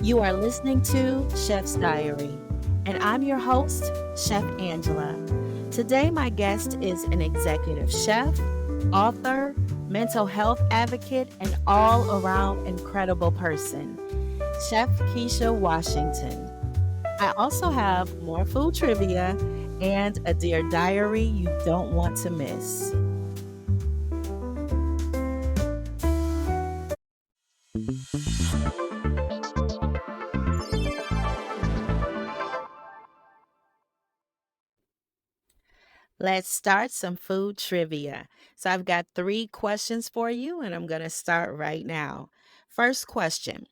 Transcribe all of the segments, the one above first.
You are listening to Chef's Diary, and I'm your host, Chef Angela. Today, my guest is an executive chef, author, mental health advocate, and all around incredible person, Chef Kisha Washington. I also have more food trivia and a Dear Diary you don't want to miss. Let's start some food trivia. So, I've got three questions for you, and I'm going to start right now. First question: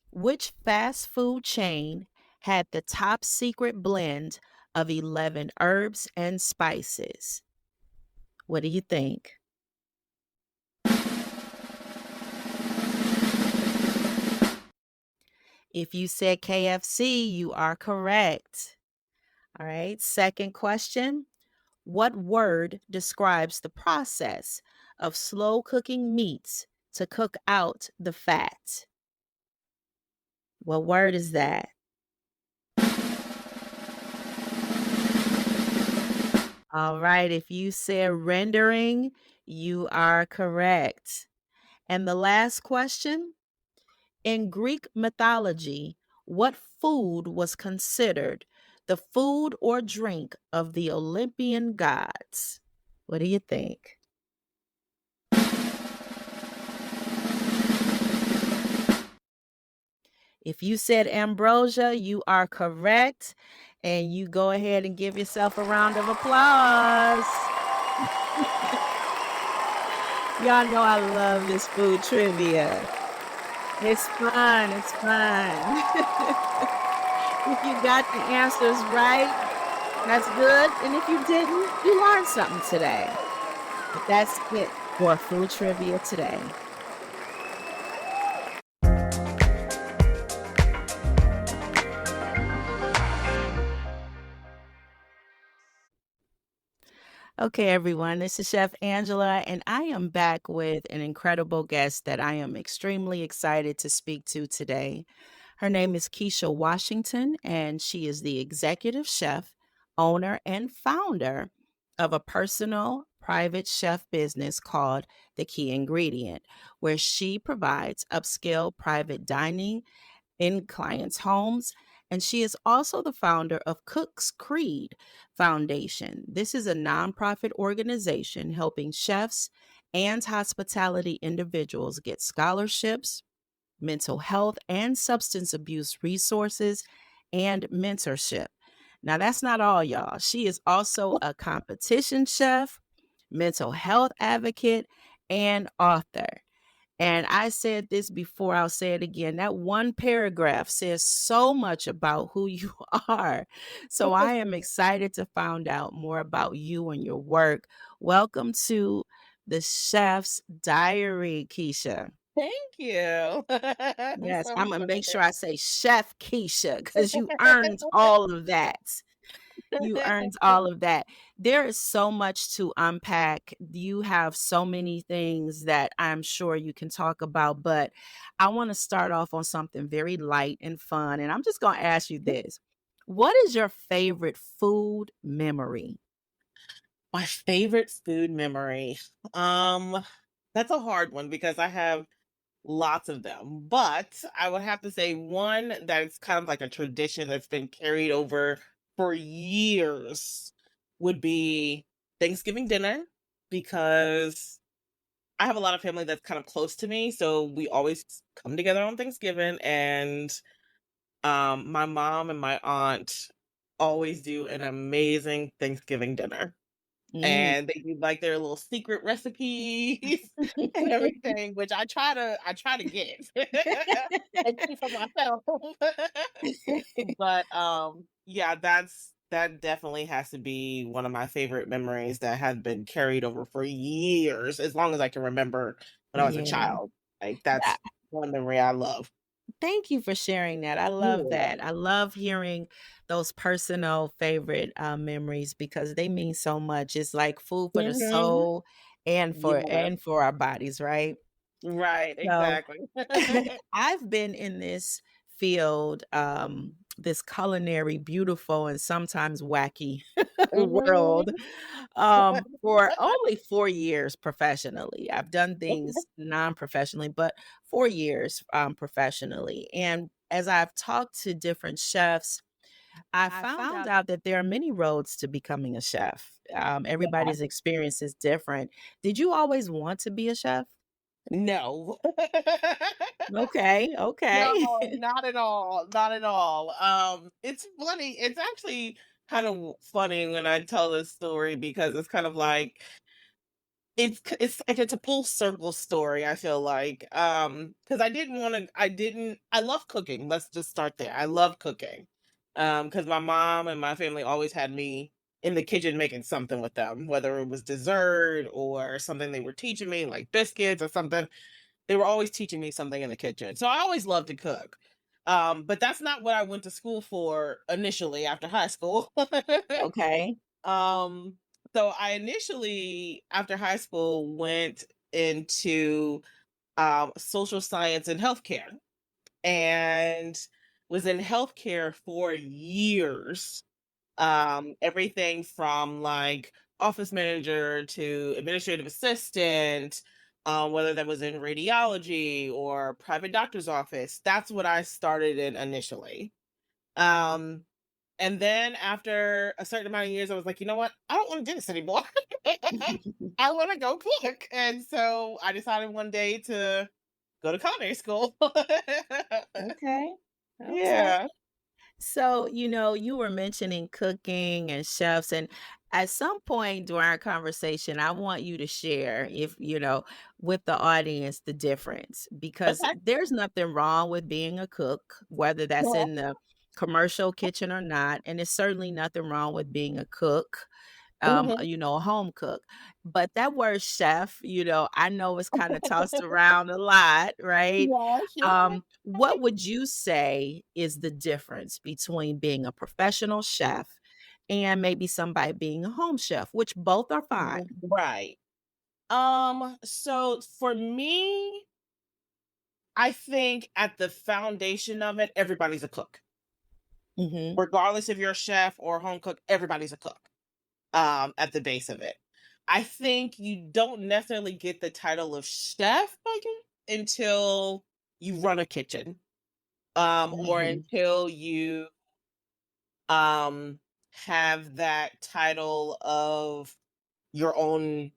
which fast food chain had the top secret blend of 11 herbs and spices? What do you think? If you said KFC, you are correct. All right. Second question: what word describes the process of slow cooking meats to cook out the fat? What word is that? All right. If you said rendering, you are correct. And the last question: in Greek mythology, what food was considered the food or drink of the Olympian gods? What do you think? If you said ambrosia, you are correct. And you go ahead and give yourself a round of applause. Y'all know I love this food trivia. It's fun. It's fun. If you got the answers right, that's good. And if you didn't, you learned something today. But that's it for food trivia today. Okay, everyone, this is Chef Angela, and I am back with an incredible guest that I am extremely excited to speak to today. Her name is Kisha Washington, and she is the executive chef, owner, and founder of a personal private chef business called The Key Ingredient, where she provides upscale private dining in clients' homes. And she is also the founder of Cook's Creed Foundation. This is a nonprofit organization helping chefs and hospitality individuals get scholarships, mental health and substance abuse resources, and mentorship. Now, that's not all, y'all. She is also a competition chef, mental health advocate, and author. And I said this before, I'll say it again. That one paragraph says so much about who you are. So I am excited to find out more about you and your work. Welcome to the Chef's Diary, Keisha. Thank you. That's Yes, so I'm going to make sweet. sure I say Chef Keisha because you earned all of that. You earned all of that. There is so much to unpack. You have so many things that I'm sure you can talk about, but I want to start off on something very light and fun. And I'm just going to ask you this. What is your favorite food memory? My favorite food memory. Um, that's a hard one because I have lots of them, but I would have to say one that's kind of like a tradition that's been carried over for years would be Thanksgiving dinner because I have a lot of family that's kind of close to me, so we always come together on Thanksgiving and my mom and my aunt always do an amazing Thanksgiving dinner. Mm. And they do like their little secret recipes and everything, which I try to get and keep for myself. But yeah, that definitely has to be one of my favorite memories that has been carried over for years, as long as I can remember when I was a Yeah. child. Like that's one memory I love. Thank you for sharing that. I love Yeah. that. I love hearing those personal favorite memories because they mean so much. It's like food for the Mhm. soul and for Yeah. and for our bodies, right? Right, So exactly. I've been in this field, this culinary, beautiful, and sometimes wacky world, Mhm. for only 4 years professionally. I've done things non-professionally, but 4 years, professionally, and as I've talked to different chefs, I found out that there are many roads to becoming a chef. Yeah. Everybody's experience is different. Did you always want to be a chef? No. Okay, No, okay. not at all, not at all. It's funny, it's actually kind of funny when I tell this story because it's kind of like it's like it's a full circle story, I feel like, because I love cooking, let's just start there. I love cooking, because my mom and my family always had me in the kitchen making something with them, whether it was dessert or something they were teaching me, like biscuits or something. They were always teaching me something in the kitchen, so I always loved to cook. But that's not what I went to school for initially after high school. Okay. Um, so I initially, after high school, went into social science and healthcare and was in healthcare for years. Everything from like office manager to administrative assistant, whether that was in radiology or private doctor's office. That's what I started in initially. Um, and then after a certain amount of years, I was like, you know what? I don't want to do this anymore. I want to go cook. And so I decided one day to go to culinary school. Okay. Okay. Yeah. So, you were mentioning cooking and chefs, and at some point during our conversation, I want you to share, if with the audience, the difference, because Okay. there's nothing wrong with being a cook, whether that's Yeah. in the commercial kitchen or not. And there's certainly nothing wrong with being a cook, Mhm. a home cook. But that word chef, I know it's kind of tossed around a lot, right? Yes, yes. What would you say is the difference between being a professional chef and maybe somebody being a home chef, which both are fine? Right. So for me, I think at the foundation of it, everybody's a cook. Mhm. Regardless if you're a chef or a home cook, everybody's a cook. At the base of it. I think you don't necessarily get the title of chef, Megan, until you run a kitchen. Or Mhm. until you um have that title of your own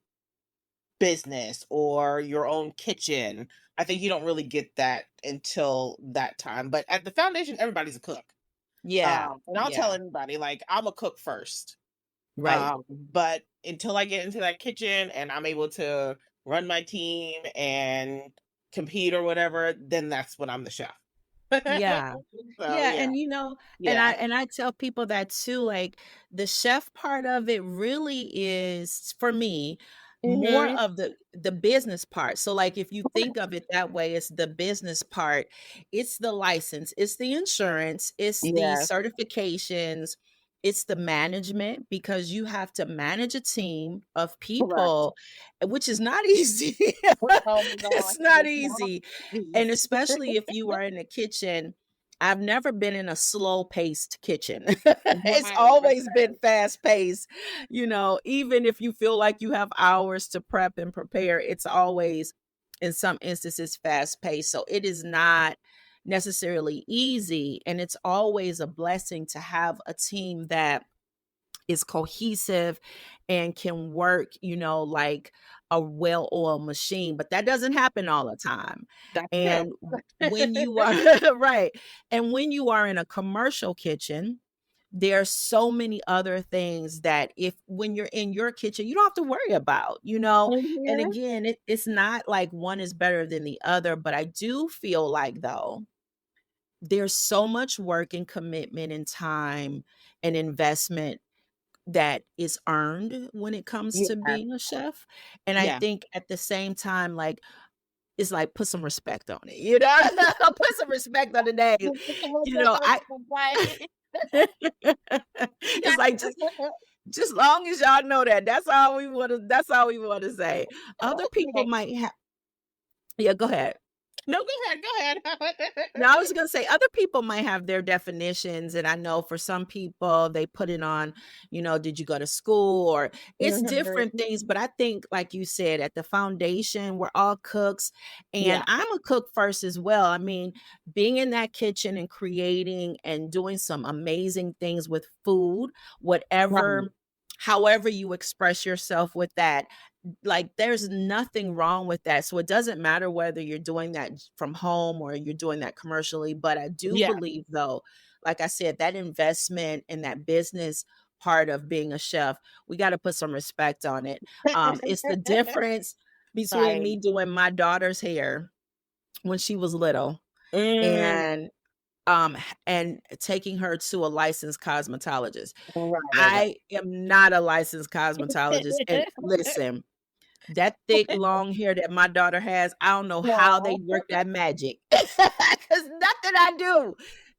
business or your own kitchen. I think you don't really get that until that time. But at the foundation, everybody's a cook. Yeah. And I'll tell Yeah. anybody, like, I'm a cook first. Right. But until I get into that kitchen and I'm able to run my team and compete or whatever, then that's when I'm the chef. Yeah. So Yeah, yeah. and Yeah. I tell people that too, like, the chef part of it really is, for me, more Mhm. of the business part. So, like, if you think of it that way, it's the business part. It's the license, it's the insurance, it's the Yes. certifications, it's the management, because you have to manage a team of Correct. people, which is not easy. Oh my gosh. It's not It's not easy. And easy. especially if you are in the kitchen, I've never been in a slow-paced kitchen. It's Right. always been fast-paced, even if you feel like you have hours to prep and prepare, it's always, in some instances, fast-paced. So it is not necessarily easy, and it's always a blessing to have a team that is cohesive and can work, like a well-oiled machine, but that doesn't happen all the time. That's true. And when you are right. And when you are in a commercial kitchen, there are so many other things that, if when you're in your kitchen, you don't have to worry about. And Mhm. again, it's not like one is better than the other, but I do feel like, though, there's so much work and commitment and time and investment that is earned when it comes Yeah. to being a chef, and I Yeah. think at the same time, like, it's like, put some respect on it. Put some respect on the name, I Right. it's like, just long as y'all know that, that's all we wanna say. Other people Right. might have. Yeah, go ahead. No, go ahead. Now, I was gonna say other people might have their definitions, and I know for some people they put it on, did you go to school or it's different Mhm. things. But I think, like you said, at the foundation, we're all cooks, and Yeah, I'm a cook first as well. I mean, being in that kitchen and creating and doing some amazing things with food, right. whatever, however you express yourself with that, like there's nothing wrong with that. So it doesn't matter whether you're doing that from home or you're doing that commercially. But I do Yeah. believe, though, like I said, that investment in that business part of being a chef, we got to put some respect on it. It's the difference between Right. me doing my daughter's hair when she was little Mm, and and taking her to a licensed cosmetologist. right. I am not a licensed cosmetologist. And listen, that thick, long hair that my daughter has, I don't know how they Aw. work that magic. Because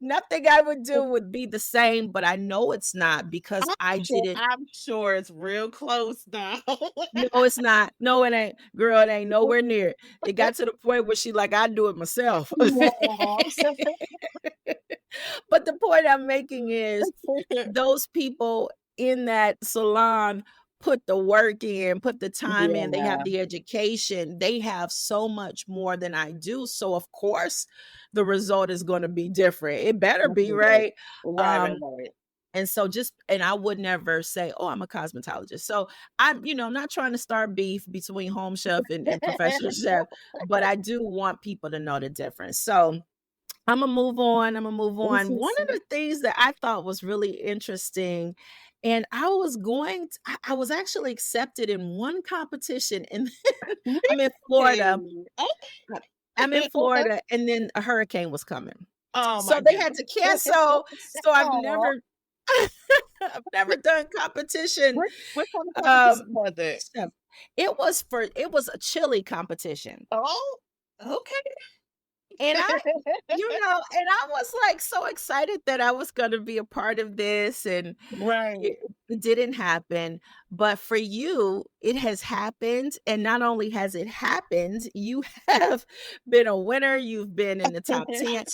nothing I would do would be the same, but I know it's not because I didn't. I'm sure it's real close though. No, it's not. No, it ain't. Girl, it ain't nowhere near it. It got to the point where she like, "I do it myself." Yes. But the point I'm making is those people in that salon put the work in, put the time in, they have Yeah. the education, they have so much more than I do. So of course the result is going to be different. It better be, Right. right? Right, Um right. and so just and I would never say, "Oh, I'm a cosmetologist." So I'm, not trying to start beef between home chef and professional chef, but I do want people to know the difference. So Imma move on, Imma move on. One of the things that I thought was really interesting, and I was actually accepted in one competition, and I'm in Florida. Really? Okay. I'm in Florida, and then a hurricane was coming. Oh So my they had goodness. to cancel, so I've Aw. never I've never done competition, What kind of competition um, was it? chef. It was a chili competition. Oh, okay. And I was, like, so excited that I was gonna be a part of this, and Right. it didn't happen, but for you, it has happened, and not only has it happened, you have been a winner, you've been in the top 10.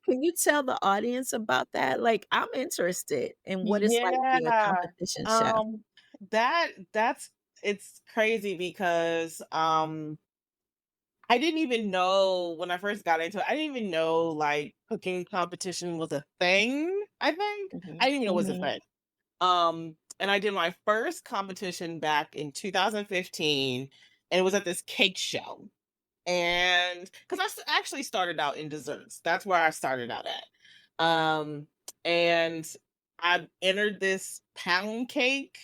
Can you tell the audience about that? Like, I'm interested in what it's like being a Yeah. competition chef. Um, that's it's crazy because I didn't even know when I first got into it, I didn't even know like cooking competition was a thing, I think. I Mhm, didn't even know it was a mhm. thing. And I did my first competition back in 2015, and it was at this cake show. And because actually started out in desserts, that's where I started out at. And I entered this pound cake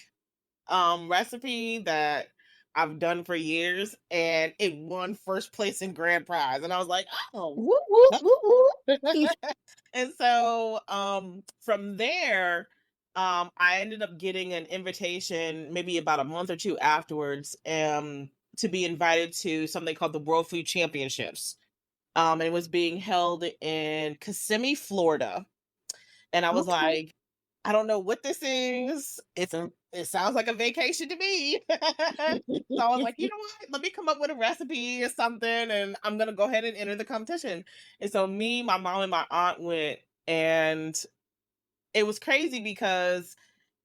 recipe that I've done for years, and it won first place in grand prize. And I was like, oh. Whoop, whoop, whoop, whoop. And so from there, I ended up getting an invitation maybe about a month or two afterwards to be invited to something called the World Food Championships. And it was being held in Kissimmee, Florida. And I was Okay. like, I don't know what this is. It sounds like a vacation to me. So I was like, you know what? Let me come up with a recipe or something, and I'm gonna go ahead and enter the competition. And so me, my mom, and my aunt went, and it was crazy because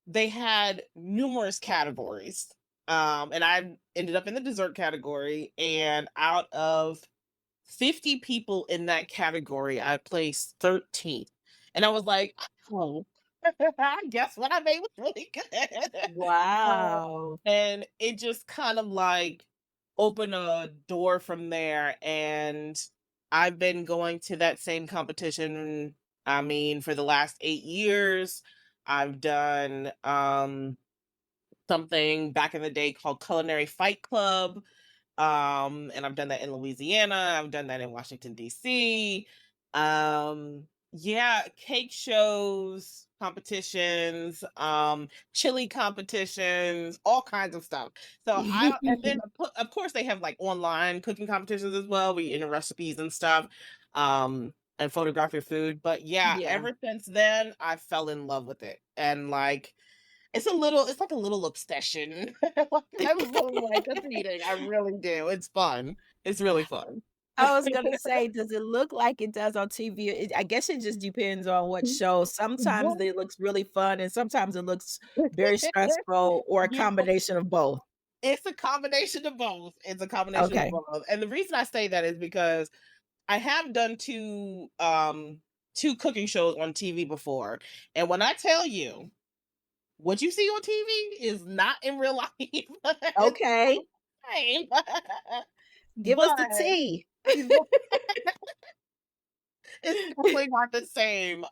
they had numerous categories. And I ended up in the dessert category, and out of 50 people in that category, I placed 13th. And I was like, oh, I guess what I made was really good. Um, Wow. and it just kind of like opened a door from there. And I've been going to that same competition, I mean, for the last 8 years. I've done something back in the day called Culinary Fight Club. And I've done that in Louisiana. I've done that in Washington, D.C. Yeah, cake shows, competitions, chili competitions, all kinds of stuff. So and then of course they have like online cooking competitions as well. We enter recipes and stuff, and photograph your food. But yeah, Yeah. ever since then, I fell in love with it, and like it's like a little obsession. Like, I really like competing, I really do, it's fun. It's really fun. I was gonna say, does it look like it does on TV? I guess it just depends on what show. Sometimes it looks really fun, and sometimes it looks very stressful, or a Yeah. combination of both. It's a combination of both. It's a combination of Okay. both. And the reason I say that is because I have done 2 cooking shows on TV before. And when I tell you, what you see on TV is not in real life. It's Okay. not the same. Give us But the tea. it's definitely not the same.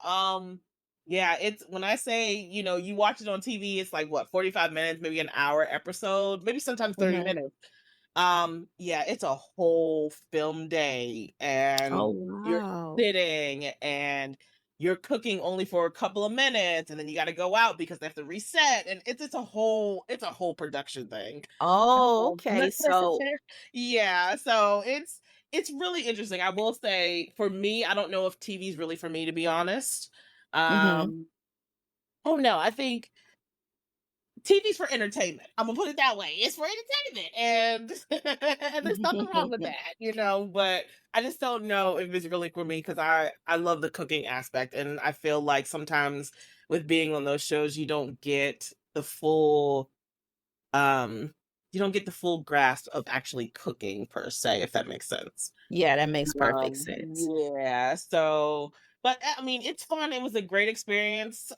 Yeah, it's when I say, you watch it on TV, it's like what, 45 minutes, maybe an hour episode, maybe sometimes 30 Mhm. minutes. Yeah, it's a whole film day and Oh, you're wow. sitting and you're cooking only for a couple of minutes and then you got to go out because they have to reset and it's a whole production thing. Oh, Um, okay, so yeah, so it's really interesting. I will say for me, I don't know if TV is really for me to be honest. mhm. Um, oh no, I think TV's for entertainment. I'm gonna put it that way. It's for entertainment, and and there's nothing wrong with that. But I just don't know if it's really for me because I love the cooking aspect, and I feel like sometimes with being on those shows, um you don't get the full grasp of actually cooking per se, if that makes sense. Yeah, that makes perfect sense. Yeah, so but, I mean, it's fun, it was a great experience,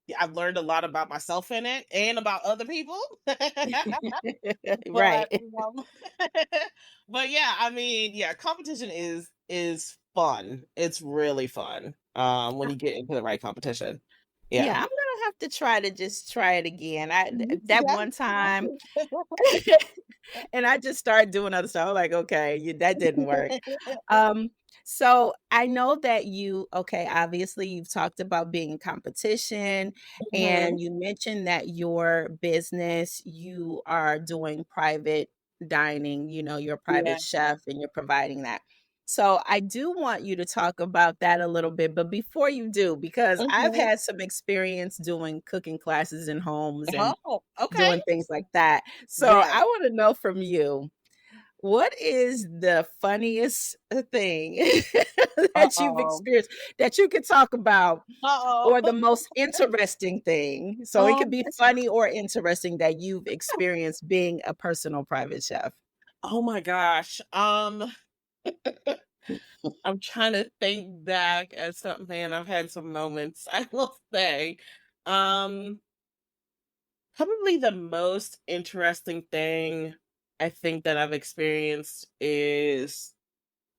yeah, I've learned a lot about myself in it and about other people. But, Right. but yeah, I mean, yeah, competition is fun. It's really fun, when you get into the right competition. Yeah, Yeah. I'm gonna have to try to just try it again. That Yeah. one time and I just started doing other stuff. I'm like, "Okay, that didn't work." Um, so I know that obviously you've talked about being in competition, Mhm. and you mentioned that your business, you are doing private dining, you're a Yeah. private chef and you're providing that. So I do want you to talk about that a little bit, but before you do, because I've Mhm. had some experience doing cooking classes in homes and Oh, okay. doing things like that. So Yeah. I want to know from you, what is the funniest thing that you've Uh-oh. experienced that you could talk about, Uh-oh. or the most interesting thing? So it could Um, be funny or interesting that you've experienced being a personal private chef. oh my gosh. I'm trying to think back at something, man, I've had some moments, I will say. Um, Probably the most interesting thing I think that I've experienced is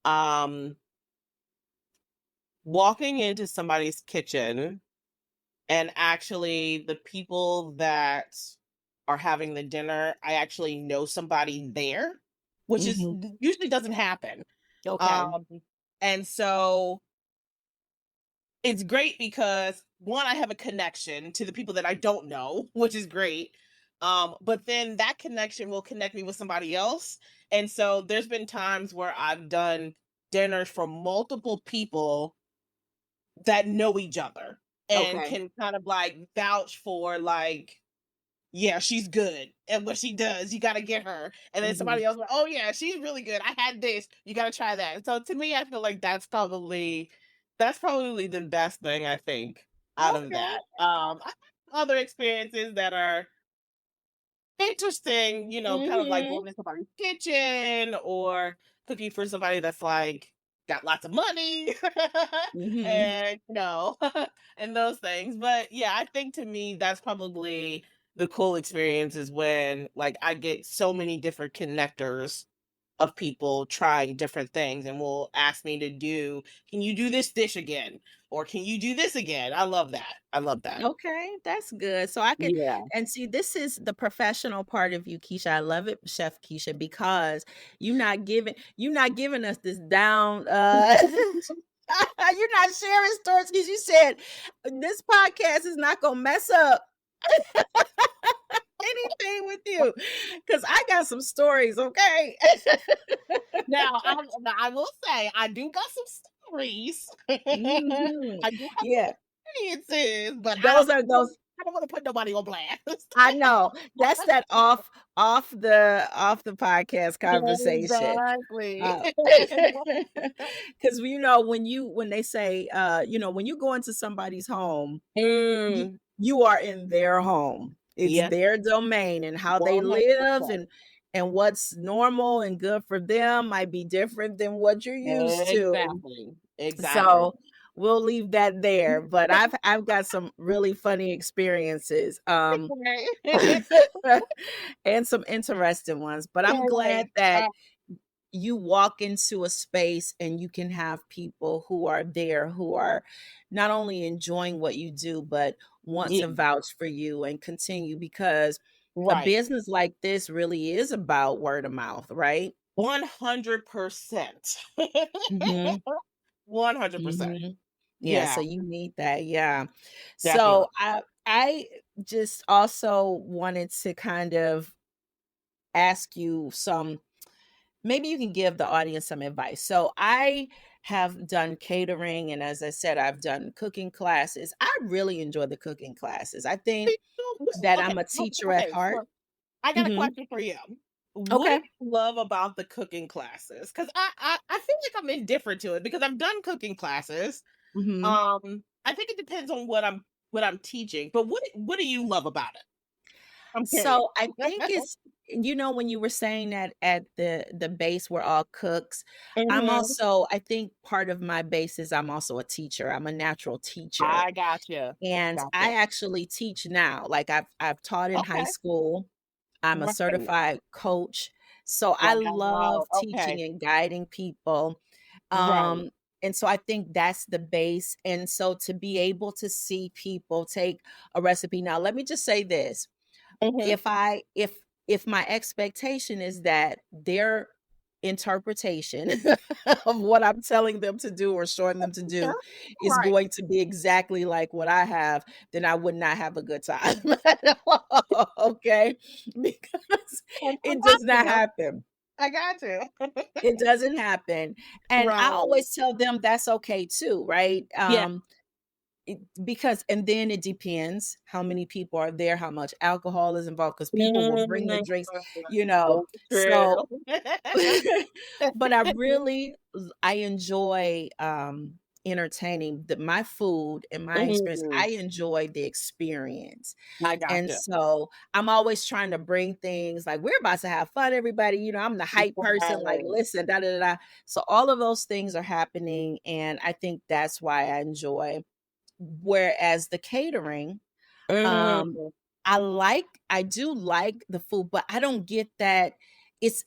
um walking into somebody's kitchen and actually the people that are having the dinner, I actually know somebody there, which is Mhm. usually doesn't happen. Okay. Um, and so it's great because one, I have a connection to the people that I don't know, which is great. But then that connection will connect me with somebody else. And so there's been times where I've done dinners for multiple people that know each other and Okay. can kind of like vouch for like, yeah, she's good and what she does, you got to get her. And then Mhm. somebody else, like, oh yeah, she's really good. I had this, you got to try that. So to me, I feel like that's probably the best thing I think out of Okay. that. I have other experiences that are interesting, kind of like Mhm. going in somebody's kitchen or cooking for somebody that's like got lots of money Mhm. and and those things. But yeah, I think to me that's probably the cool experience is when like I get so many different connectors of people trying different things and will ask me to do, can you do this dish again? Or can you do this again? I love that. I love that. Okay, that's good. So I could Yeah. and see, this is the professional part of you, Keisha. I love it, Chef Keisha, because you're not giving us this down you're not sharing stories because you said this podcast is not gonna mess up anything with you. Cause I got some stories, okay? Now I will say I do got some stories. Mhm. I do have Yeah. some experiences, but I don't Those are those. I don't want to put nobody on blast. I know. That's that off the podcast conversation. Exactly. Uh, because when they say, when you go into somebody's home, you Mm, you are in their home. It's yes, their domain, and how they live 100%. and what's normal and good for them might be different than what you're used to. Exactly. Exactly. So we'll leave that there. But I've got some really funny experiences. Right. And some interesting ones. But I'm glad Right. that you walk into a space and you can have people who are there who are not only enjoying what you do, but want Yeah, to vouch for you and continue, because a right. business like this really is about word of mouth, right? 100%. Mhm. 100%. Mhm. Yeah, so Yeah, you need that. Yeah. definitely. So I just also wanted to kind of ask you some, maybe you can give the audience some advice. So I have done catering, and as I said, I've done cooking classes. I really enjoy the cooking classes. I think that Okay, I'm a okay, teacher at okay, heart. so I got a Mhm. question for you. What do Okay. you love about the cooking classes? Because I feel like I'm indifferent to it because I've done cooking classes. Mhm. I think it depends on what I'm teaching, but what do you love about it? I'm curious. So I think it's, when you were saying that at the base we're all cooks, Mhm. I think part of my base is I'm also a teacher. I'm a natural teacher. I gotcha. And I Gotcha. actually teach now. Like I've taught in high Okay. school. I'm a Right. certified coach. So I Wow. love Okay. teaching and guiding people. Right. Um, and so I think that's the base. And so to be able to see people take a recipe. Now, let me just say this. Mhm. If my expectation is that their interpretation of what I'm telling them to do or showing them to Yeah. do is Right. going to be exactly like what I have, then I would not have a good time. Okay? Because I it does got not you. happen. I got you. It doesn't happen. And I Right. always tell them that's okay too, right? Yeah. Because and then it depends how many people are there, how much alcohol is involved, because people will bring the Mhm. drinks, So true. so but I enjoy, entertaining my food and my experience. Mhm. I enjoy the experience. I And gotcha. so I'm always trying to bring things like, we're about to have fun, everybody. I'm the hype person, like, Right. listen, da da da. Da." So all of those things are happening. And I think that's why I enjoy. Whereas the catering, um, Mhm. I do like the food, but I don't get that it's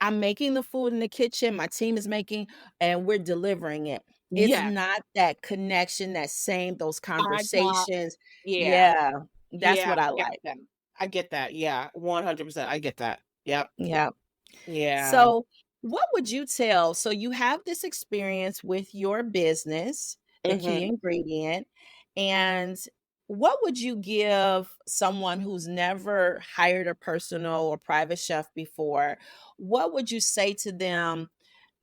I'm making the food in the kitchen, my team is making, and we're delivering it. It's Yeah. not that connection, those I got conversations. yeah. Yeah, that's Yeah. what I I got like. that. I get that. Yeah. 100%. I get that. Yep. Yeah. Yeah. So, what would you tell? So, you have this experience with your business, the key Mhm. ingredient, and what would you give someone who's never hired a personal or private chef before? What would you say to them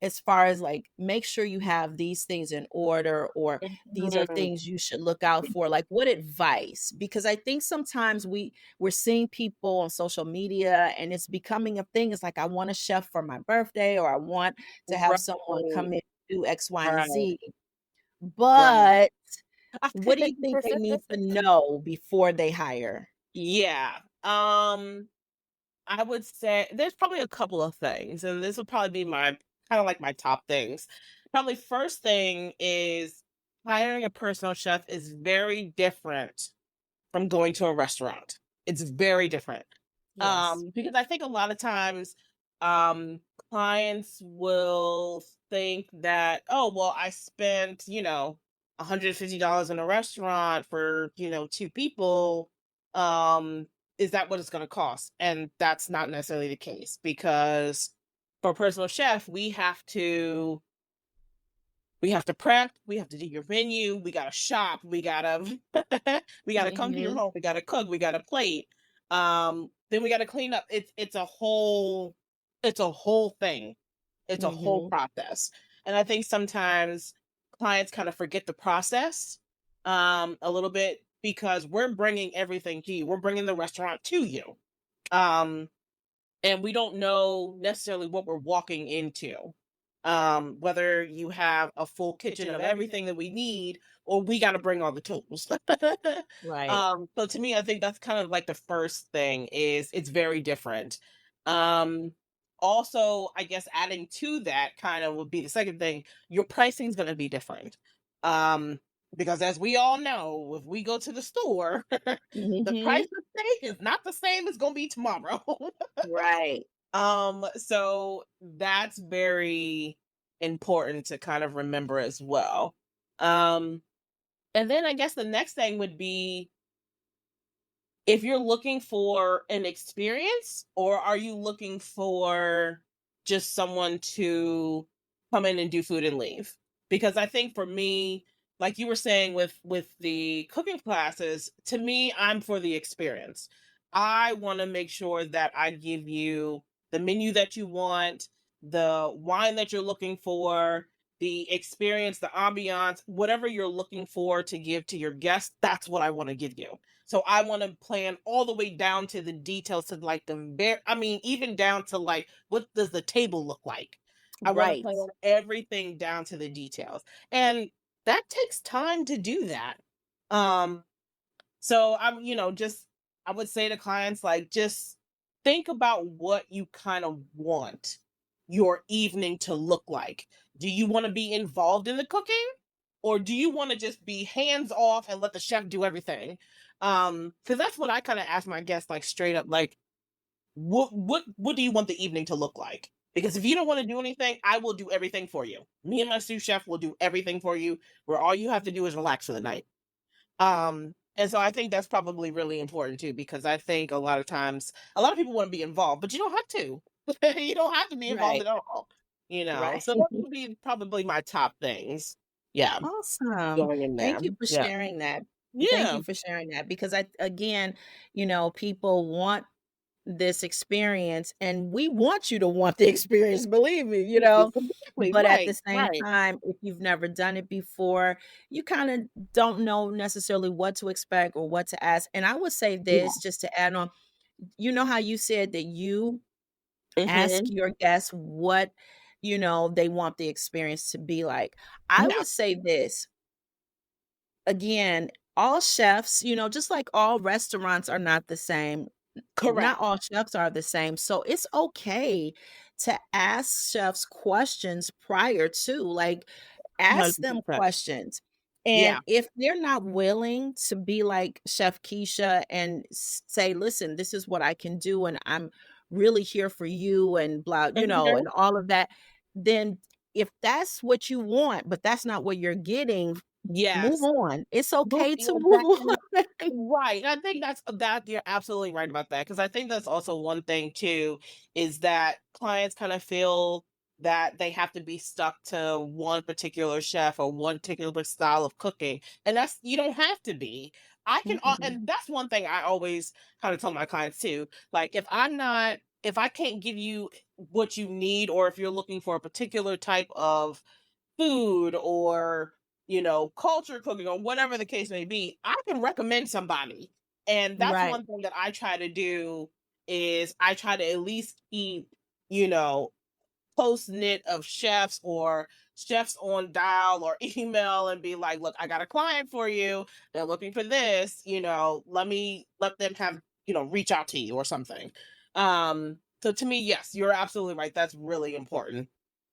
as far as like, make sure you have these things in order, or these are Mhm. things you should look out for? Like, what advice? Because I think sometimes we're seeing people on social media and it's becoming a thing. It's like, I want a chef for my birthday, or I want to have someone Right. come in and do X, Y, and Right. Z. Right. But what do you think they need to know before they hire? Yeah. I would say there's probably a couple of things, and this would probably be my kind of like my top things. Probably first thing is hiring a personal chef is very different from going to a restaurant. It's very different. Yes. Because I think a lot of times um clients will think that, oh, well, I spent, $150 in a restaurant for, two people. Um, is that what it's gonna cost? And that's not necessarily the case because for a personal chef, we have to prep, we have to do your menu, we gotta shop, we gotta we gotta come to your Mhm. home, we gotta cook, we gotta plate. Then we gotta clean up. It's a whole thing. It's a whole Mhm. process. And I think sometimes clients kind of forget the process a little bit because we're bringing everything to you. We're bringing the restaurant to you. Um, and we don't know necessarily what we're walking into. Whether you have a full kitchen of everything that we need, or we got to bring all the tools. Right. So to me, I think that's kind of like the first thing is it's very different. Um, Also, I guess adding to that kind of would be the second thing. Your pricing is going to be different. Um, because as we all know, if we go to the store, the price Mhm. of steak is not the same as going to be tomorrow. Right. So that's very important to kind of remember as well. Um, and then I guess the next thing would be if you're looking for an experience, or are you looking for just someone to come in and do food and leave? Because I think for me, like you were saying with the cooking classes, to me I'm for the experience. I want to make sure that I give you the menu that you want, the wine that you're looking for, the experience, the ambiance, whatever you're looking for to give to your guests, that's what I want to give you. So I want to plan all the way down to the details, to like the very, I mean, even down to like what does the table look like? I want to Right. plan everything down to the details. And that takes time to do that. Um so just I would say to clients like just think about what you kind of want your evening to look like. Do you want to be involved in the cooking? Or do you want to just be hands off and let the chef do everything? Because that's what I kind of ask my guests, like straight up, like, what do you want the evening to look like? Because if you don't want to do anything, I will do everything for you. Me and my sous chef will do everything for you, where all you have to do is relax for the night. And so I think that's probably really important too, because I think a lot of times a lot of people want to be involved, but you don't have to. You don't have to be involved Right. at all. Right. So that would be probably my top things. Yeah, Awesome. going in Thank there. you for Yeah. sharing that. Thank Yeah. you for sharing that because I again, people want this experience and we want you to want the experience, believe me, Exactly. but at the Right. same Right. time, if you've never done it before, you kind of don't know necessarily what to expect or what to ask. And I would say Yeah. this just to add on, how you said that you ask Hmm. your guests what, they want the experience to be like. I Yeah. would say this again, all chefs, just like all restaurants are not the same, not Correct. all chefs are the same. So it's okay to ask chefs questions prior to, like, ask them 100%. questions. And Yeah. if they're not willing to be like Chef Keisha and say, listen, this is what I can do, and I'm really here for you, and blah, Hmm. and all of that, then if that's what you want, but that's not what you're getting, move Yes. on. It's okay Yeah, to move exactly. on. Right. I think that you're absolutely right about that. Because I think that's also one thing too, is that clients kind of feel that they have to be stuck to one particular chef or one particular style of cooking. And that's you don't have to be. Mm-mm. And that's one thing I always kind of tell my clients too. Like if I can't give you what you need, or if you're looking for a particular type of food, or culture cooking, or whatever the case may be, I can recommend somebody. And that's Right. one thing that I try to do is I try to at least keep you know close knit of chefs, or chefs on dial or email, and be like, look, I got a client for you, they're looking for this, let them have reach out to you or something. So to me, yes, you're absolutely right, that's really important.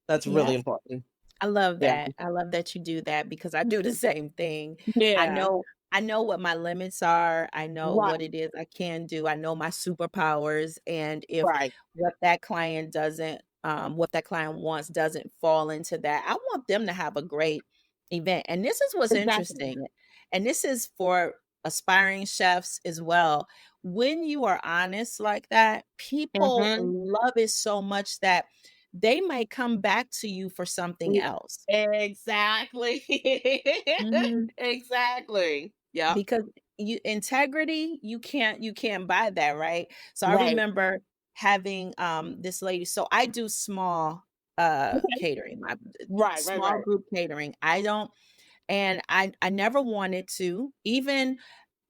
That's Yeah. really important. I love Yeah. that. I love that you do that because I do the same thing. I Yeah. know I know what my limits are. I know Right, what it is I can do. I know my superpowers, and if right. what that client wants doesn't fall into that, I want them to have a great event. And this is what's Exactly. interesting. And this is for aspiring chefs as well. When you are honest like that, people Mhm. love it so much that they might come back to you for something E else. exactly. Mhm. Exactly. Yep. Because you integrity, you can't buy that, right? So I Right. remember having, this lady, so I do small, Okay. catering, Right, right, small right. group catering. I don't, and I never wanted to, even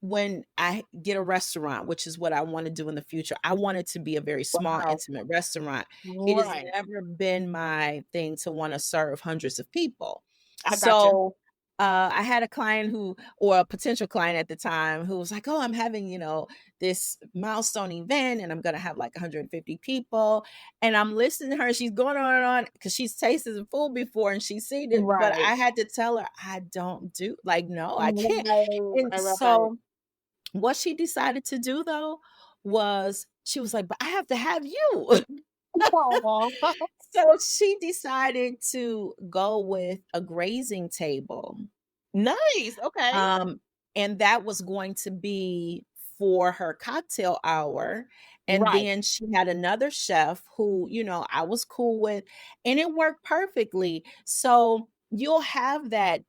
when I get a restaurant, which is what I wanna do in the future, I want it to be a very small, Wow. intimate restaurant. It has Right. never been my thing to wanna serve hundreds of people. I gotcha. So, I had a client who or a potential client at the time who was like, "Oh, I'm having, this milestone event, and I'm gonna have, like, 150 people." And I'm listening to her, she's going on and on because she's tasted the food before and she's seen it, but Right. I had to tell her, "I don't do like, no, I can't." Right. And Right. so what she decided to do though was she was like, "But I have to have you." Aw. So she decided to go with a grazing table. Nice. Okay. Um, and that was going to be for her cocktail hour, and Right. then she had another chef who, I was cool with, and it worked perfectly. So, you'll have that,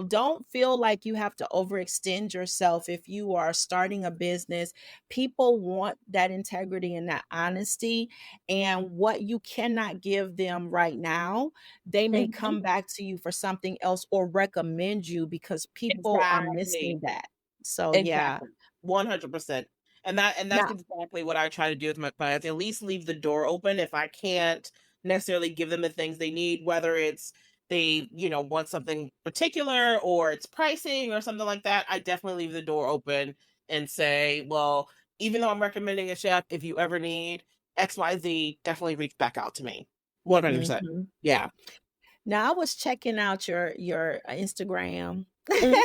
don't feel like you have to overextend yourself if you are starting a business. People want that integrity and that honesty, and what you cannot give them right now, they may Mhm. come back to you for something else or recommend you because people are Exactly. missing that. So, yeah. Exactly. 100%. And that's Now exactly what I try to do with my clients. At least leave the door open if I can't necessarily give them the things they need, whether it's they, want something particular or it's pricing or something like that. I definitely leave the door open and say, well, even though I'm recommending a chef, if you ever need XYZ, definitely reach back out to me. 100%. mhm. Yeah. Now I was checking out your Instagram Mhm.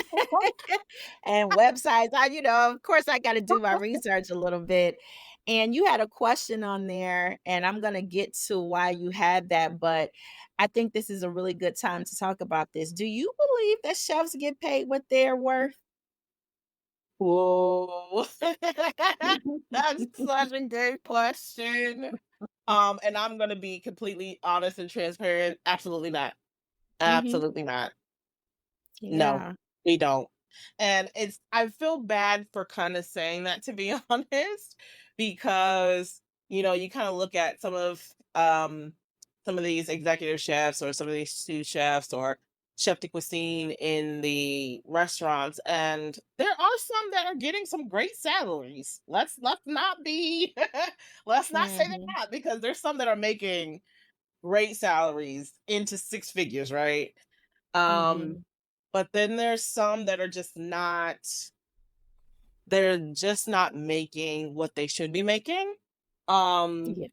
and websites. Of course, I gotta do my research a little bit, and you had a question on there, and I'm gonna get to why you had that, but I think this is a really good time to talk about this. Do you believe that chefs get paid what they're worth? Whoa. That's such a good question. And I'm gonna be completely honest and transparent. Absolutely not. Mhm. Absolutely not. No, Yeah. we don't. And I feel bad for kind of saying that, to be honest, because you kind of look at some of these executive chefs or some of these sous chefs or chef de cuisine in the restaurants, and there are some that are getting some great salaries. Let's not be let's not say they're Mhm. not, because there's some that are making great salaries into six figures, right? Um Mhm. but then there's some that are just not making what they should be making. Um, Yeah.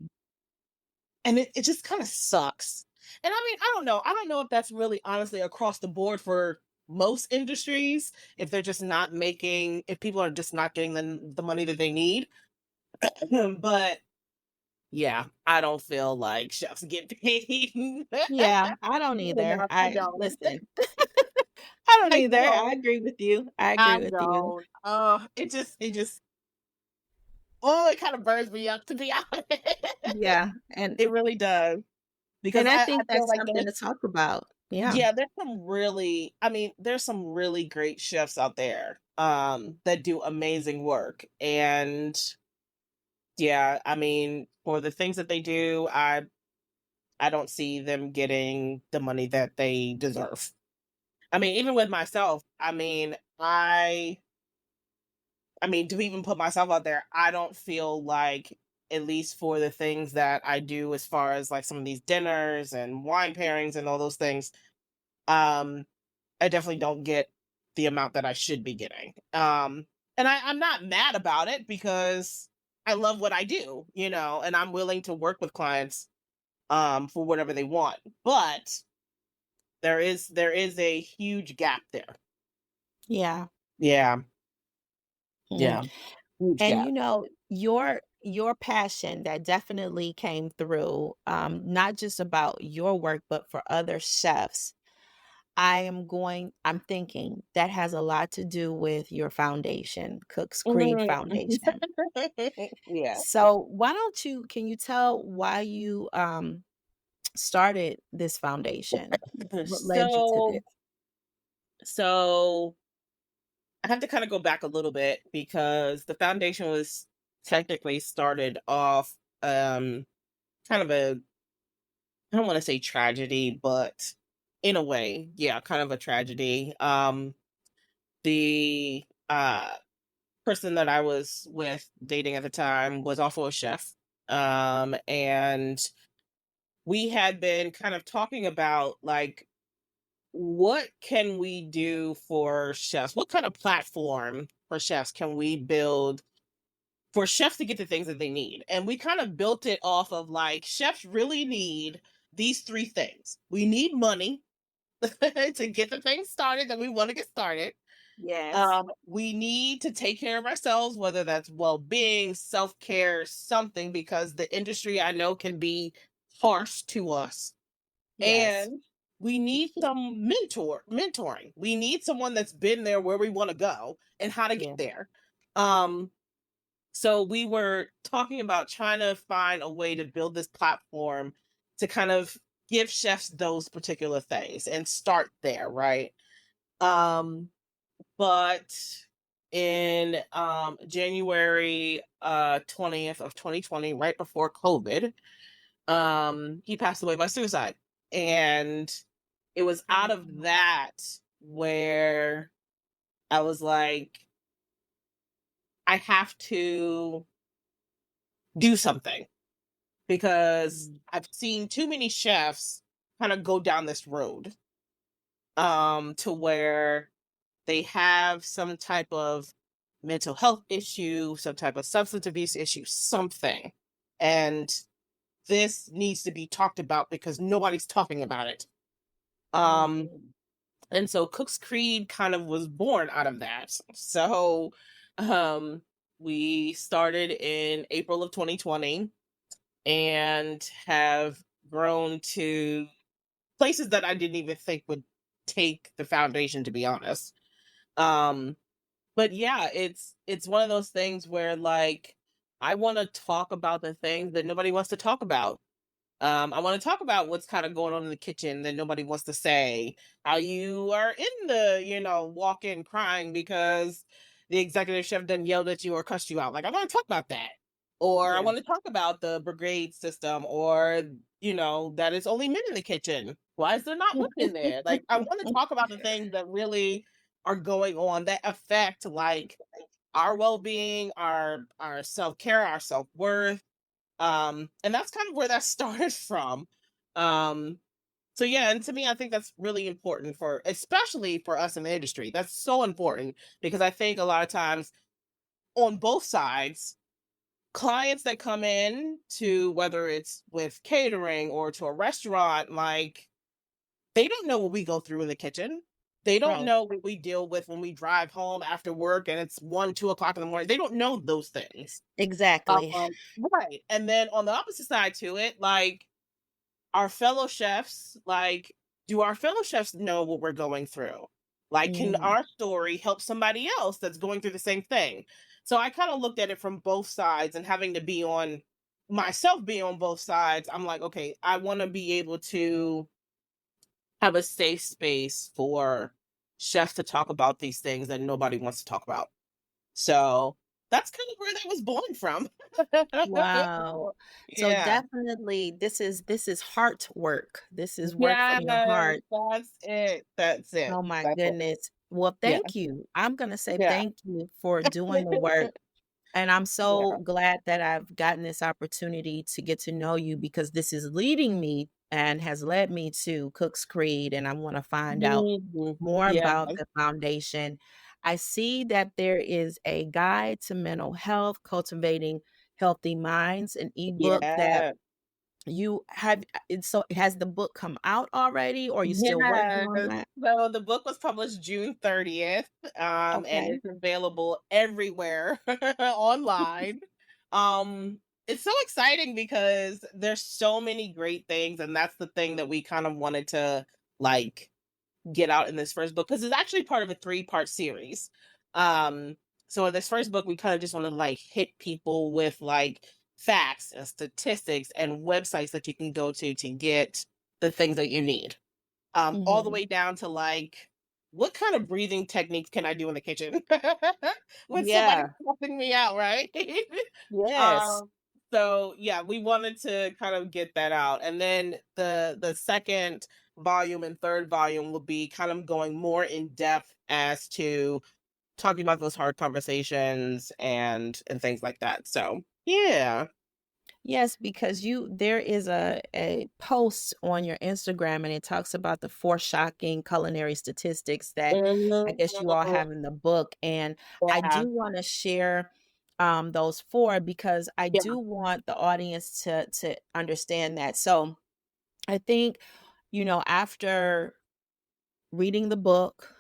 and it just kind of sucks. And I mean, I don't know. I don't know if that's really honestly across the board for most industries, if they're just not making, if people are just not getting the money that they need. But yeah, I don't feel like chefs get paid. Yeah, I don't either. Enough. I I don't. listen. I don't I either. I don't. agree with you. I I agree with you. don't. It just oh, it kind of burns me up, to be honest. Yeah, and It really does, because and I I think feel that's like something to talk about. Yeah. yeah, there's some really great chefs out there that do amazing work. And yeah, I mean, for the things that they do, I don't see them getting the money that they deserve. I mean, even with myself, I mean, to even put myself out there, I don't feel like, at least for the things that I do, as far as like some of these dinners and wine pairings and all those things, um, I definitely don't get the amount that I should be getting. And I'm not mad about it, because I love what I do, and I'm willing to work with clients for whatever they want. But there is a huge gap there. Yeah. Yeah, Mhm. yeah, huge And gap. your passion that definitely came through, not just about your work, but for other chefs. I'm thinking that has a lot to do with your foundation, Cook's Creek Mhm. Foundation. Yeah. So can you tell why you started this foundation? What led you to So this? so I have to kind of go back a little bit, because the foundation was technically started off kind of a, I don't want to say tragedy, but in a way, yeah, kind of a tragedy. The person that I was with dating at the time was also a chef. And we had been kind of talking about like what can we do for chefs? What kind of platform for chefs can we build for chefs to get the things that they need? And we kind of built it off of like chefs really need these three things. We need money to get the thing started that we want to get started. Yes. We need to take care of ourselves, whether that's well-being, self-care, something, because the industry I know can be harsh to us. Yes. And we need some mentoring. We need someone that's been there where we want to go and how to get Yeah. there. Um, so we were talking about trying to find a way to build this platform to kind of give chefs those particular things and start there, right? Um, but in January 20th of 2020, right before COVID, he passed away by suicide. And it was out of Mm. that where I was like, I have to do something because Mm. I've seen too many chefs kind of go down this road to where they have some type of mental health issue, some type of substance abuse issue, something. And this needs to be talked about because nobody's talking about it. Um, Mm. and so Cook's Creed kind of was born out of that. So um, we started in April of 2020 and have grown to places that I didn't even think would take the foundation, to be honest. Um, but yeah, it's one of those things where like I want to talk about the things that nobody wants to talk about. I want to talk about what's kind of going on in the kitchen that nobody wants to say. How you are in the, walk in crying because the executive chef done yelled at you or cussed you out. Like, I want to talk about that. Or I Yeah. want to talk about the brigade system or, that it's only men in the kitchen. Why is there not women in there? Like, I want to talk about the things that really are going on that affect like our well-being, our self-care, our self-worth, and that's kind of where that started from. Um, so yeah, and to me, I think that's really important for, especially for us in the industry. That's so important because I think a lot of times on both sides, clients that come in to whether it's with catering or to a restaurant, like they don't know what we go through in the kitchen. They don't Right. know what we deal with when we drive home after work and it's 1, 2 o'clock in the morning. They don't know those things. Exactly. Right. And then on the opposite side to it, like our fellow chefs, like, do our fellow chefs know what we're going through? Like, can Mhm. our story help somebody else that's going through the same thing? So I kind of looked at it from both sides and having to be on myself, be on both sides. I'm like, okay, I want to be able to have a safe space for chefs to talk about these things that nobody wants to talk about. So that's kind of where that was born from. Wow. So Yeah. definitely this is heart work. This is work Yes, from the heart. that's it. That's it. Oh my That's it. goodness. Well, Yeah. thank you. I'm gonna say Yeah. thank you for doing the work. And I'm so Yeah. glad that I've gotten this opportunity to get to know you because this is leading me and has led me to Cook's Creed, and I want to find out Mhm. more Yeah. about the foundation. I see that there is a guide to mental health, cultivating healthy minds, an ebook that Yeah. you have. So, has the book come out already, or are you still working Yes. on that? So the book was published June 30th, and Okay. it's available everywhere online. It's so exciting because there's so many great things, and that's the thing that we kind of wanted to like get out in this first book because it's actually part of a three-part series. Um, so in this first book, we kind of just want to like hit people with like facts and statistics and websites that you can go to get the things that you need. All the Mhm. way down to like, what kind of breathing techniques can I do in the kitchen when somebody's Yeah. helping me out, right? Yes. um, so yeah, we wanted to kind of get that out, and then the second volume and third volume will be kind of going more in depth as to talking about those hard conversations and things like that. So, yeah. Yes, because there is a post on your Instagram and it talks about the 4 shocking culinary statistics that I Mhm. guess you all have in the book, and I Yeah, do wanna share, those 4 because I yeah. do want the audience to understand that. So, I think, after reading the book,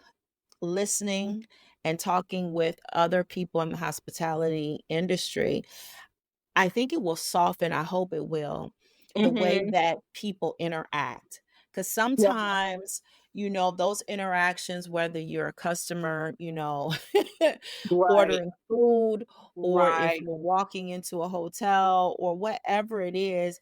listening, and talking with other people in the hospitality industry, I think it will soften, I hope it will, the way Mhm. that people interact. Because Yeah, sometimes, those interactions, whether you're a customer, right, ordering food, or if right. you're walking into a hotel or whatever it is,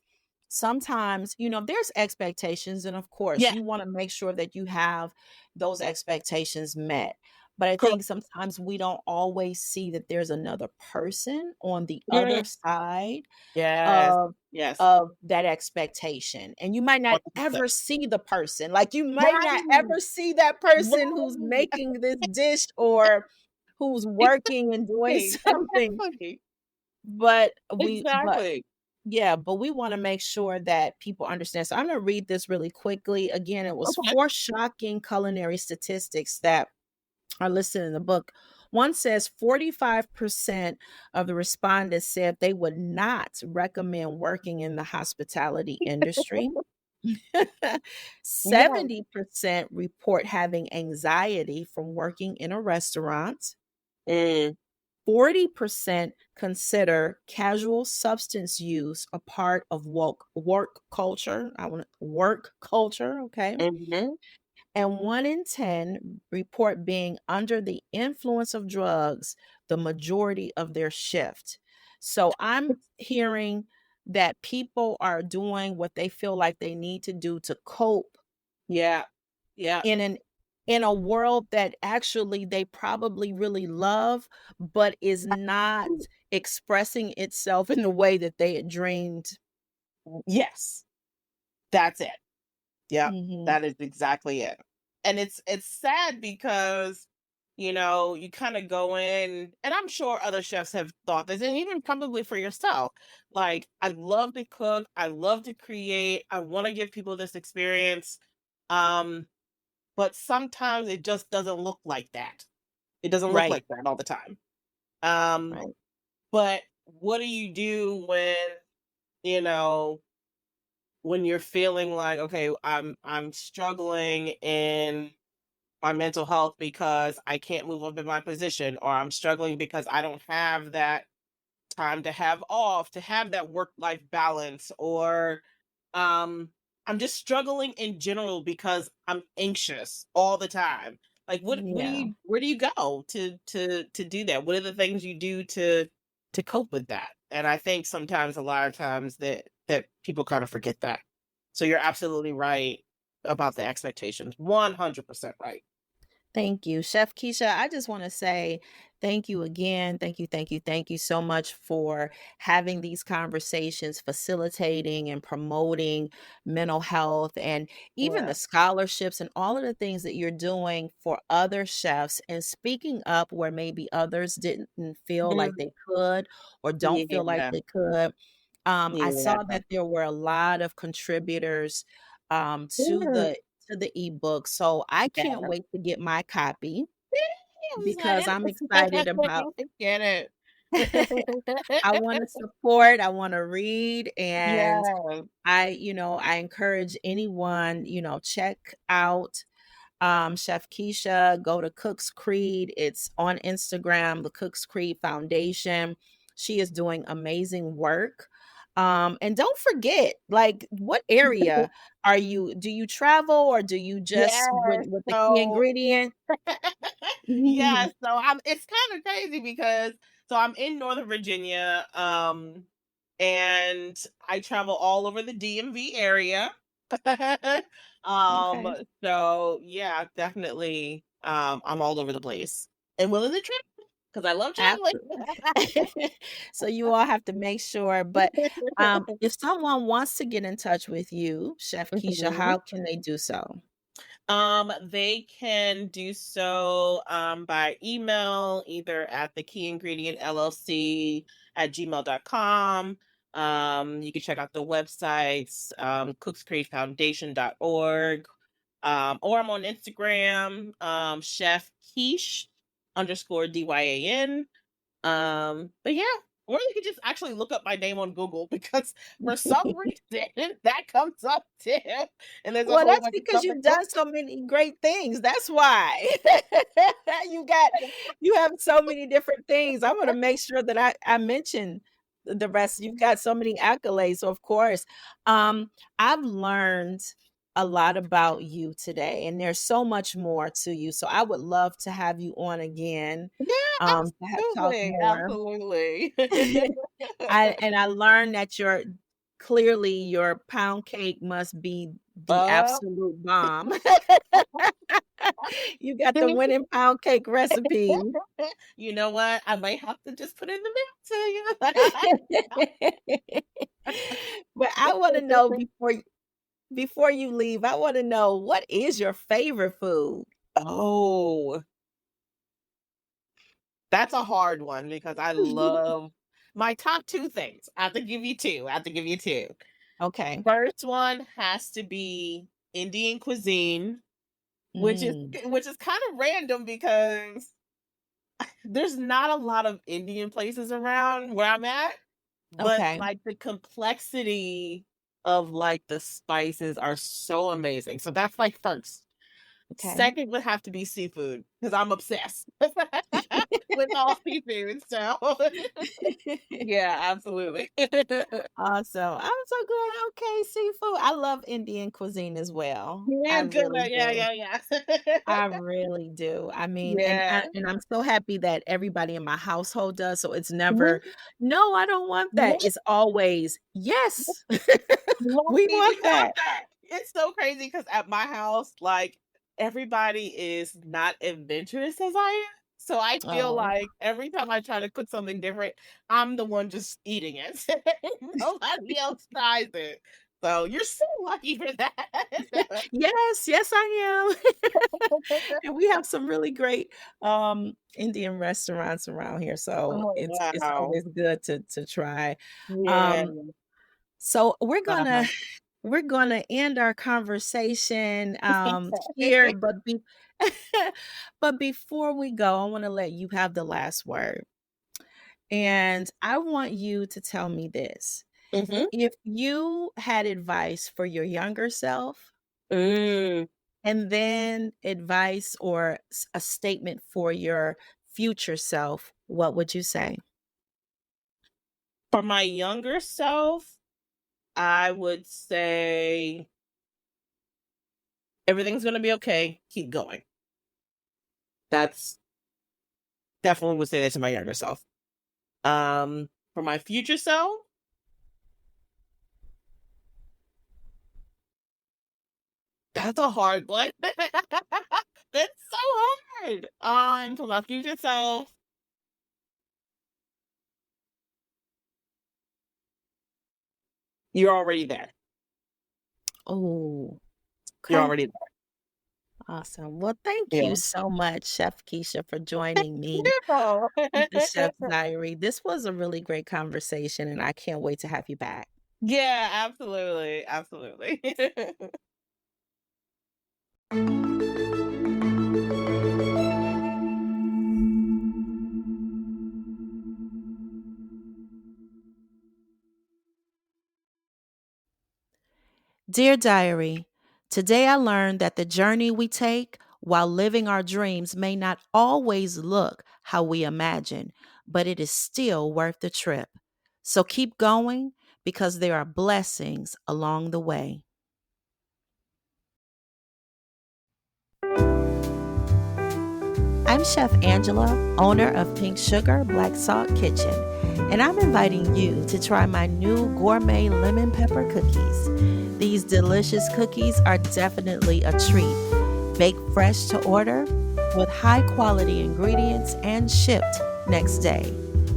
sometimes, there's expectations. And of course, Yeah, you want to make sure that you have those expectations met. But I correct. think sometimes we don't always see that there's another person on the Mm, other side yes, of yes. that expectation, and you might not 100%. ever see the person, like, you might not Right, ever see that person who's right. making this dish or who's working and doing Exactly, something, exactly, but exactly. yeah, but we wanna make sure that people understand. So I'm gonna read this really quickly. Again, it was Okay. 4 shocking culinary statistics that are listed in the book. One says 45% of the respondents said they would not recommend working in the hospitality industry. Yeah. 70% report having anxiety from working in a restaurant. Mm, 40% consider casual substance use a part of work culture. I want work culture, okay? mhm. And 1 in 10 report being under the influence of drugs the majority of their shift. So I'm hearing that people are doing what they feel like they need to do to cope Yeah, yeah. in an in a world that actually they probably really love, but is not expressing itself in the way that they had dreamed. Yes, that's it. Yep, Mhm. that is exactly it. And it's sad because, you kinda go in and I'm sure other chefs have thought this, and even probably for yourself. Like, I love to cook, I love to create, I wanna give people this experience, um, but sometimes it just doesn't look like that. It doesn't look Right, like that all the time. Um, right. but what do you do you know, when you're feeling like, okay, I'm struggling in my mental health because I can't move up in my position, or I'm struggling because I don't have that time to have off, to have that work life balance, or um I'm just struggling in general because I'm anxious all the time. Like, what do Yeah. you where do you go to do that? What are the things you do to cope with that? And I think sometimes, a lot of times, that people kind of forget that. So you're absolutely right about the expectations. 100% right. Thank you. Chef Keisha, I just want to say thank you again. Thank you so much for having these conversations, facilitating and promoting mental health, and even Yeah. the scholarships and all of the things that you're doing for other chefs and speaking up where maybe others didn't feel like Mhm. they could or don't feel like Yeah. they could. I Yeah. saw that there were a lot of contributors to Mm, the ebook, so I can't yeah. wait to get my copy I was because I'm excited about like, get I it. wanna support, I wanna read, and Yeah. I encourage anyone, check out Chef Keisha, go to Cook's Creed. It's on Instagram, the Cook's Creed Foundation. She is doing amazing work. And don't forget, like, what area do you travel or do you just Yes. with the key So ingredient? yeah, so it's kind of crazy because I'm in Northern Virginia, and I travel all over the DMV area. um, Okay. so yeah, definitely, I'm all over the place and willing to travel because I love traveling. Absolutely. So you all have to make sure, but if someone wants to get in touch with you, Chef Keisha, Mhm. how can they do so? They can do so by email, either at the key ingredient LLC at gmail.com. You can check out the websites, cookscreatefoundation.org. Or I'm on Instagram, Chef Quiche underscore DYAN. But yeah, or you could just actually look up my name on Google because for some reason that comes up too. And there's a Well, whole that's bunch of because stuff you've done so many great things. That's why. You got you have so many different things. I wanna make sure that I mention the rest. You've got so many accolades, so of course. I've learned a lot about you today, and there's so much more to you, so I would love to have you on again, Yeah, to talk absolutely, more. absolutely. I learned that your pound cake must be the uh, absolute bomb. You got the winning pound cake recipe. you know what? I might have to just put it in the mail to But I wanna know you. before you leave, I wanna know what is your favorite food? Oh, that's a hard one because I love my top two things. I have to give you two. I have to give you two. Okay. First one has to be Indian cuisine, which is Mm, which is kind of random because there's not a lot of Indian places around where I'm at, but okay, like the complexity of like the spices are so amazing. So that's like first. okay. Second would have to be seafood because I'm obsessed with all seafood. So yeah, absolutely. Awesome. I'm so glad. Okay, seafood. I love Indian cuisine as well. I Yeah, good. really Yeah, do. yeah, yeah. I really do. I mean, Yeah. and I'm so happy that everybody in my household does, so it's We never, "No, I don't want that." what? It's always, "Yes, we Lucky we want want that." that. It's so crazy because at my house, like, everybody is not adventurous as I am. So I feel Oh. like every time I try to cook something different, I'm the one just eating it. Nobody else tries it. So you're so lucky for that. Yes, yes, I am. And we have some really great, Indian restaurants around here, so Oh, it's wow. always good to try. Yeah. Um, so Uh-huh. we're gonna end our conversation, here, but before we go, I wanna let you have the last word, and I want you to tell me this: Mhm. if you had advice for your younger self, Mm. and then advice or a statement for your future self, what would you say? For my younger self, I would say everything's gonna be okay. Keep going. That's definitely would say that to my younger self. For my future self, that's a hard one. That's so hard. For my future self, you're already there. Oh, You're okay. already Awesome. Well, thank there. you so much, Chef Keisha, for joining me Yeah. with the Chef's Diary. This was a really great conversation, and I can't wait to have you back. Yeah, absolutely. Absolutely. Dear Diary, today I learned that the journey we take while living our dreams may not always look how we imagine, but it is still worth the trip. So keep going because there are blessings along the way. I'm Chef Angela, owner of Pink Sugar Black Salt Kitchen, and I'm inviting you to try my new gourmet lemon pepper cookies. These delicious cookies are definitely a treat. Baked fresh to order with high quality ingredients and shipped next day.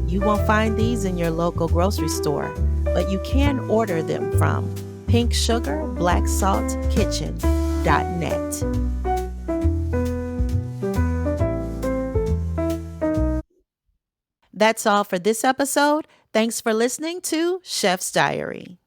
You won't find these in your local grocery store, but you can order them from pinksugar black salt kitchen.net. That's all for this episode. Thanks for listening to Chef's Diary.